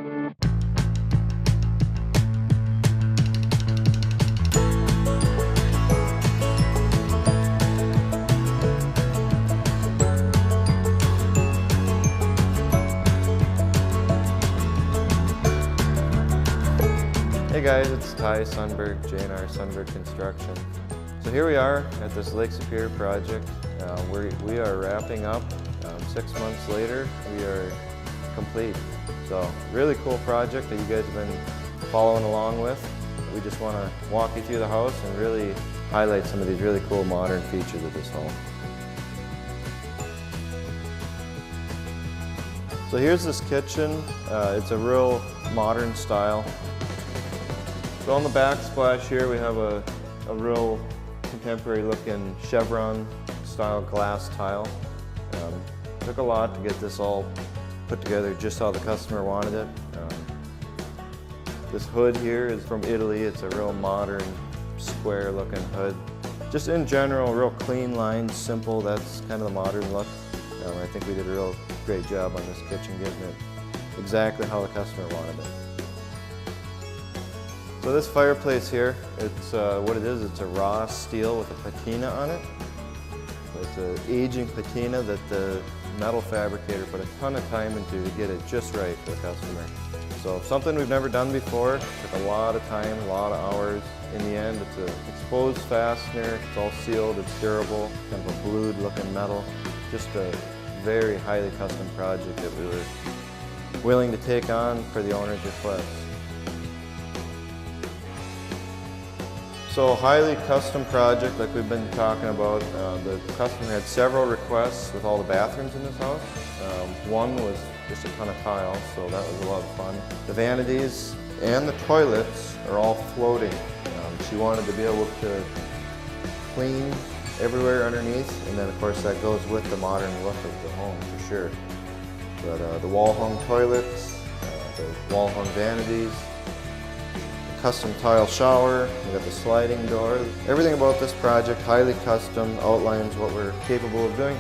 Hey guys, it's JRSundberg, J&RSundberg Construction. So here we are at this Lake Superior project. We are wrapping up. 6 months later, we are complete. So really cool project that you guys have been following along with. We just want to walk you through the house and really highlight some of these really cool modern features of this home. So here's this kitchen. It's a real modern style. So on the backsplash here we have a real contemporary looking chevron style glass tile. Took a lot to get this all put together just how the customer wanted it. This hood here is from Italy. It's a real modern square looking hood. Just in general, real clean lines, simple. That's kind of the modern look. I think we did a real great job on this kitchen, getting it exactly how the customer wanted it. So this fireplace here, it's what it is, it's a raw steel with a patina on it. It's an aging patina that the metal fabricator put a ton of time into to get it just right for the customer. So something we've never done before, took a lot of time, a lot of hours. In the end, it's an exposed fastener, it's all sealed, it's durable, kind of a blued looking metal. Just a very highly custom project that we were willing to take on for the owner's request. So highly custom project like we've been talking about. The customer had several requests with all the bathrooms in this house. One was just a ton of tile, so that was a lot of fun. The vanities and the toilets are all floating. She wanted to be able to clean everywhere underneath, and then of course that goes with the modern look of the home for sure. But the wall-hung toilets, the wall-hung vanities, custom tile shower, we got the sliding door. Everything about this project, highly custom, outlines what we're capable of doing.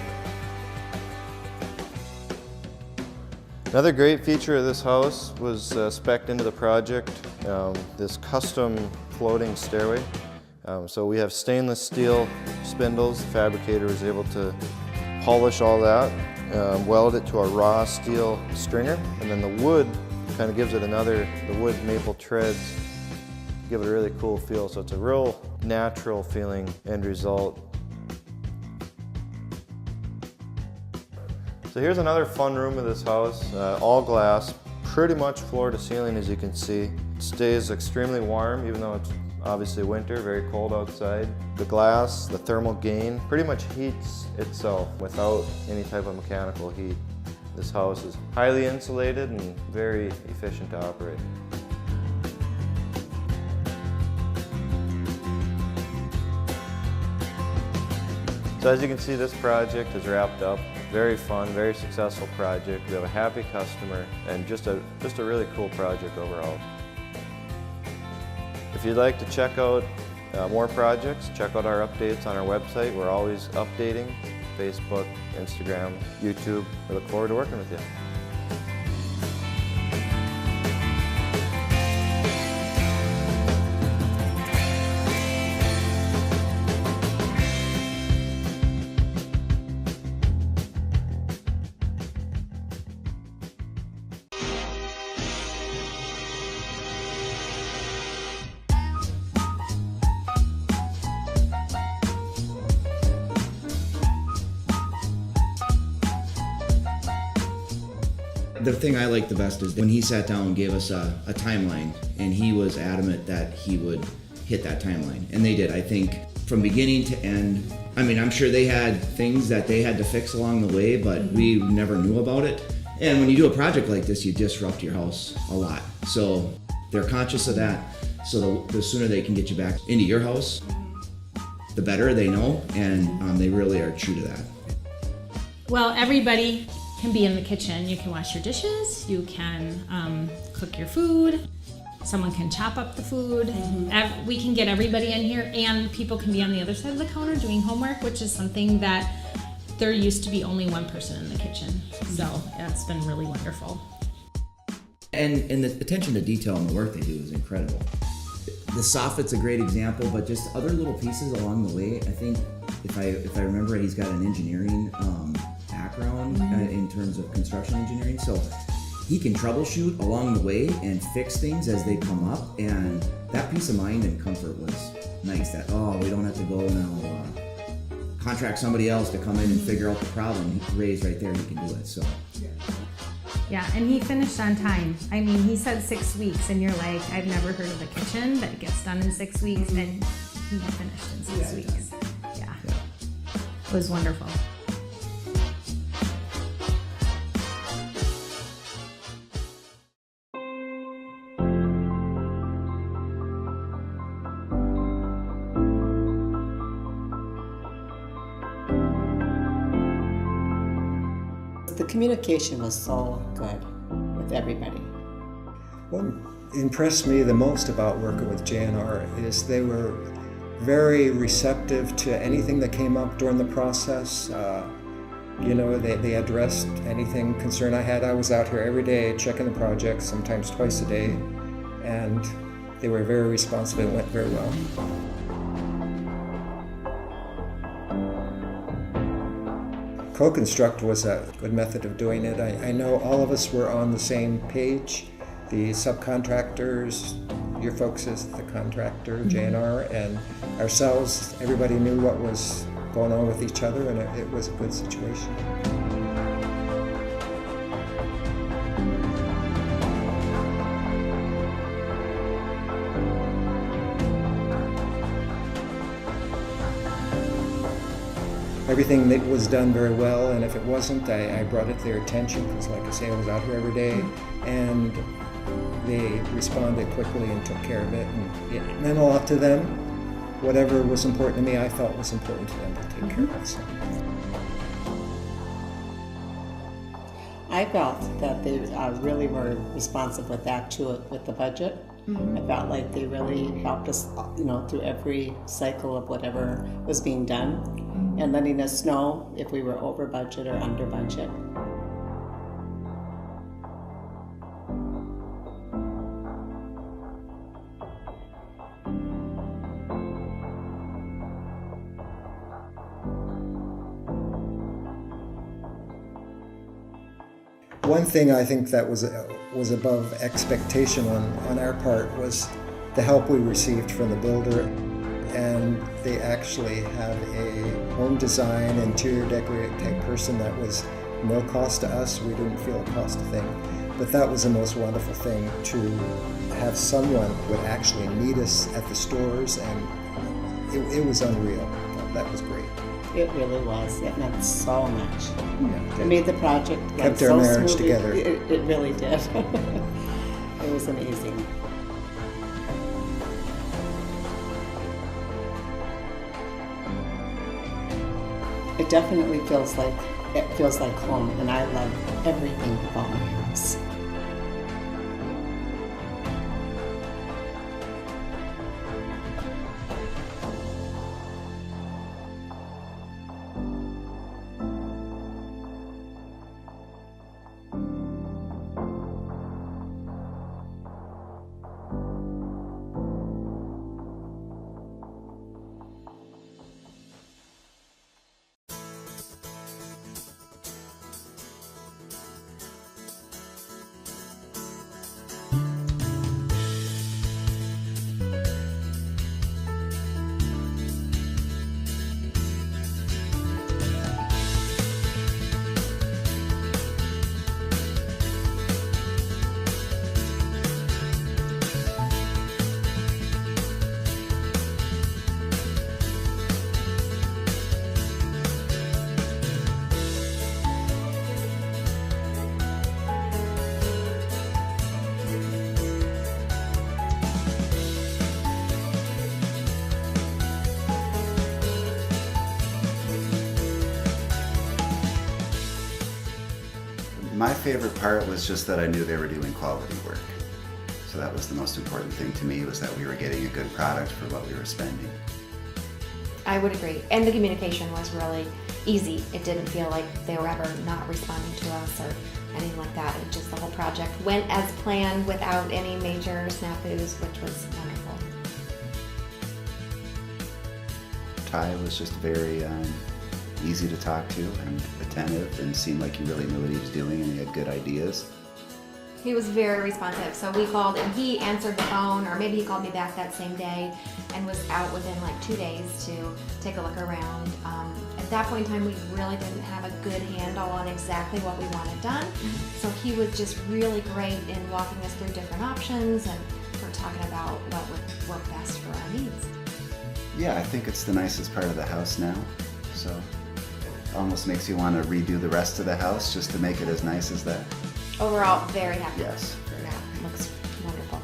Another great feature of this house was spec'd into the project, this custom floating stairway. So we have stainless steel spindles. The fabricator was able to polish all that, weld it to a raw steel stringer, and then the wood kind of gives it the wood maple treads give it a really cool feel, so it's a real natural feeling end result. So here's another fun room of this house, all glass, pretty much floor to ceiling as you can see. It stays extremely warm even though it's obviously winter, very cold outside. The glass, the thermal gain, pretty much heats itself without any type of mechanical heat. This house is highly insulated and very efficient to operate. So as you can see, this project is wrapped up. Very fun, very successful project. We have a happy customer and just a really cool project overall. If you'd like to check out more projects, check out our updates on our website. We're always updating, Facebook, Instagram, YouTube. We look forward to working with you. The thing I like the best is when he sat down and gave us a timeline, and he was adamant that he would hit that timeline, and they did. I think from beginning to end, I mean, I'm sure they had things that they had to fix along the way, but we never knew about it. And when you do a project like this, you disrupt your house a lot. So they're conscious of that. So the sooner they can get you back into your house, the better. They know, and they really are true to that. Well, everybody can be in the kitchen. You can wash your dishes, you can cook your food, someone can chop up the food. We can get everybody in here, and people can be on the other side of the counter doing homework, which is something that there used to be only one person in the kitchen. So it's been really wonderful. and the attention to detail in the work they do is incredible. The soffit's a great example, but just other little pieces along the way. I think if I remember, he's got an engineering background in terms of construction engineering, so he can troubleshoot along the way and fix things as they come up, and that peace of mind and comfort was nice. That we don't have to go now contract somebody else to come in and figure out the problem. Ray's right there, he can do it. So. Yeah, and he finished on time. I mean, he said 6 weeks, and you're like, I've never heard of a kitchen that gets done in 6 weeks, and he finished in 6 weeks. Yeah. It was wonderful. The communication was so good with everybody. What impressed me the most about working with J&R is they were very receptive to anything that came up during the process. They addressed anything concern I had. I was out here every day checking the project, sometimes twice a day, and they were very responsive. It went very well. Co-construct was a good method of doing it. I know all of us were on the same page. The subcontractors, your folks as the contractor, J&R, and ourselves, everybody knew what was going on with each other, and it was a good situation. Everything that was done very well, and if it wasn't, I brought it to their attention because, like I say, I was out here every day, and they responded quickly and took care of it, and it meant a lot to them. Whatever was important to me, I felt was important to them to take care of it. So. I felt that they really were responsive with that too, with the budget. I felt like they really helped us, through every cycle of whatever was being done, and letting us know if we were over budget or under budget. One thing I think that was above expectation on our part was the help we received from the builder. And they actually had a home design, interior decorating type person that was no cost to us. We didn't feel it cost a thing. But that was the most wonderful thing, to have someone who would actually meet us at the stores, and it was unreal. That was great. It really was. It meant so much. Yeah, it made the project kept our marriage together. It really did. It was amazing. It definitely feels like home, and I love everything about my house. My favorite part was just that I knew they were doing quality work. So that was the most important thing to me, was that we were getting a good product for what we were spending. I would agree. And the communication was really easy. It didn't feel like they were ever not responding to us or anything like that. It just, the whole project went as planned without any major snafus, which was wonderful. Ty was just very easy to talk to and attentive, and seemed like he really knew what he was doing and he had good ideas. He was very responsive. So we called and he answered the phone, or maybe he called me back that same day and was out within like 2 days to take a look around. At that point in time, we really didn't have a good handle on exactly what we wanted done. So he was just really great in walking us through different options, and we're talking about what would work best for our needs. Yeah, I think it's the nicest part of the house now. So it almost makes you want to redo the rest of the house just to make it as nice as that. Overall, very happy. Yes. Yeah, it looks wonderful.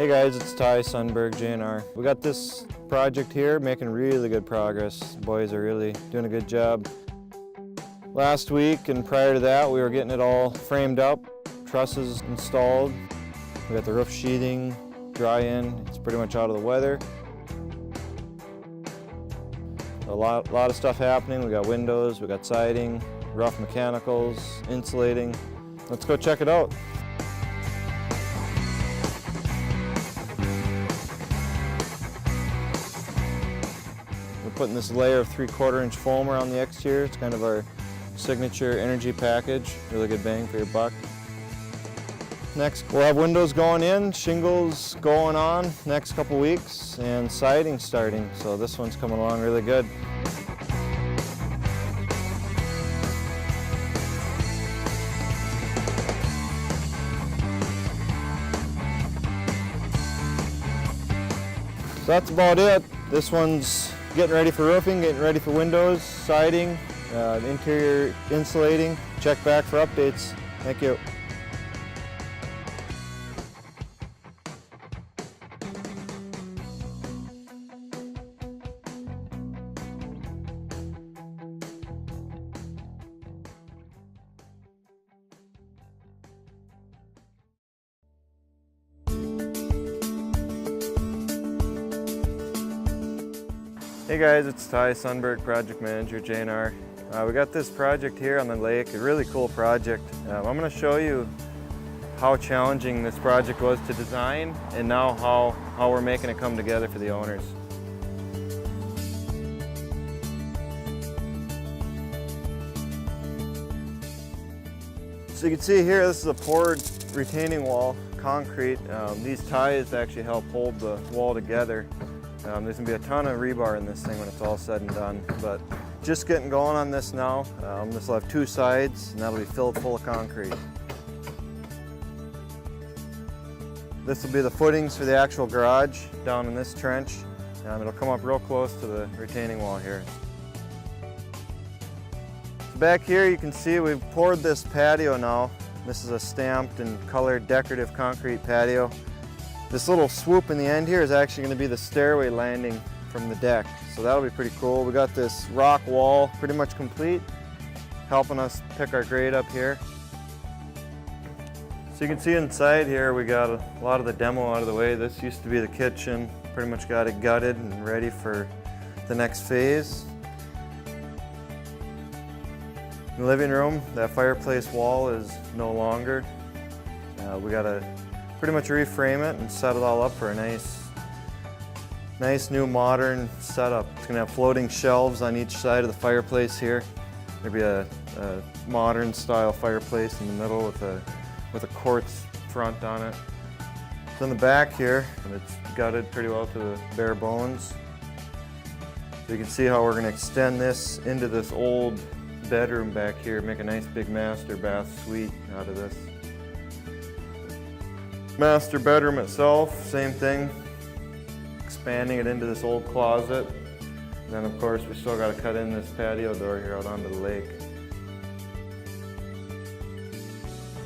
Hey guys, it's JRSundberg, J&R. We got this project here making really good progress. The boys are really doing a good job. Last week and prior to that, we were getting it all framed up, trusses installed. We got the roof sheathing, dry in. It's pretty much out of the weather. A lot of stuff happening. We got windows, we got siding, rough mechanicals, insulating. Let's go check it out. We're putting this layer of 3/4 inch foam around the exterior. It's kind of our signature energy package. Really good bang for your buck. Next, we'll have windows going in, shingles going on next couple weeks, and siding starting. So this one's coming along really good. So that's about it. This one's getting ready for roofing, getting ready for windows, siding, interior insulating. Check back for updates. Thank you. Hey guys, it's JRSundberg, Project Manager, J&R. We got this project here on the lake, a really cool project. I'm going to show you how challenging this project was to design and now how we're making it come together for the owners. So you can see here, this is a poured retaining wall, concrete. These ties actually help hold the wall together. There's going to be a ton of rebar in this thing when it's all said and done, but just getting going on this now. This will have 2 sides and that'll be filled full of concrete. This will be the footings for the actual garage down in this trench. It'll come up real close to the retaining wall here. So back here you can see we've poured this patio now. This is a stamped and colored decorative concrete patio. This little swoop in the end here is actually going to be the stairway landing from the deck. So that'll be pretty cool. We got this rock wall pretty much complete, helping us pick our grade up here. So you can see inside here we got a lot of the demo out of the way. This used to be the kitchen. Pretty much got it gutted and ready for the next phase. In the living room, that fireplace wall is no longer. We got to pretty much reframe it and set it all up for a nice new modern setup. It's going to have floating shelves on each side of the fireplace here. There'll be a modern style fireplace in the middle with a quartz front on it. So in the back here, it's gutted pretty well to the bare bones. So you can see how we're going to extend this into this old bedroom back here, make a nice big master bath suite out of this. Master bedroom itself, same thing, expanding it into this old closet. And then of course we still got to cut in this patio door here out onto the lake.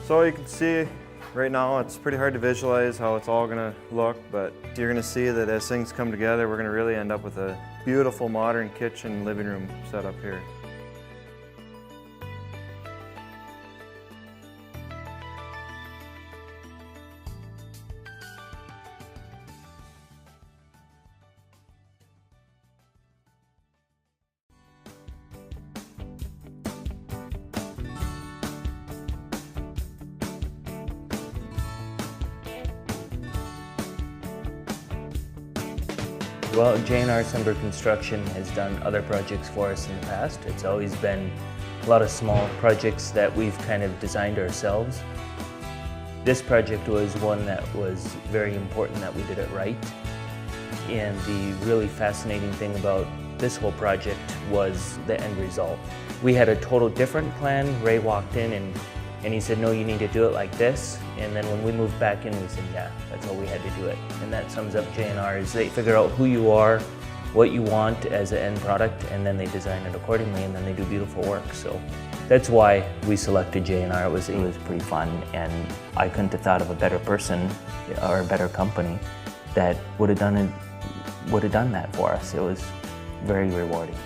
So you can see right now it's pretty hard to visualize how it's all going to look, but you're going to see that as things come together we're going to really end up with a beautiful modern kitchen living room setup here. Well, JRSundberg Construction has done other projects for us in the past. It's always been a lot of small projects that we've kind of designed ourselves. This project was one that was very important that we did it right. And the really fascinating thing about this whole project was the end result. We had a total different plan. Ray walked in and he said, no, you need to do it like this. And then when we moved back in, we said, yeah, that's how we had to do it. And that sums up J&RS. They figure out who you are, what you want as an end product, and then they design it accordingly, and then they do beautiful work. So that's why we selected J&RS. It was pretty fun, and I couldn't have thought of a better person or a better company that would have done that for us. It was very rewarding.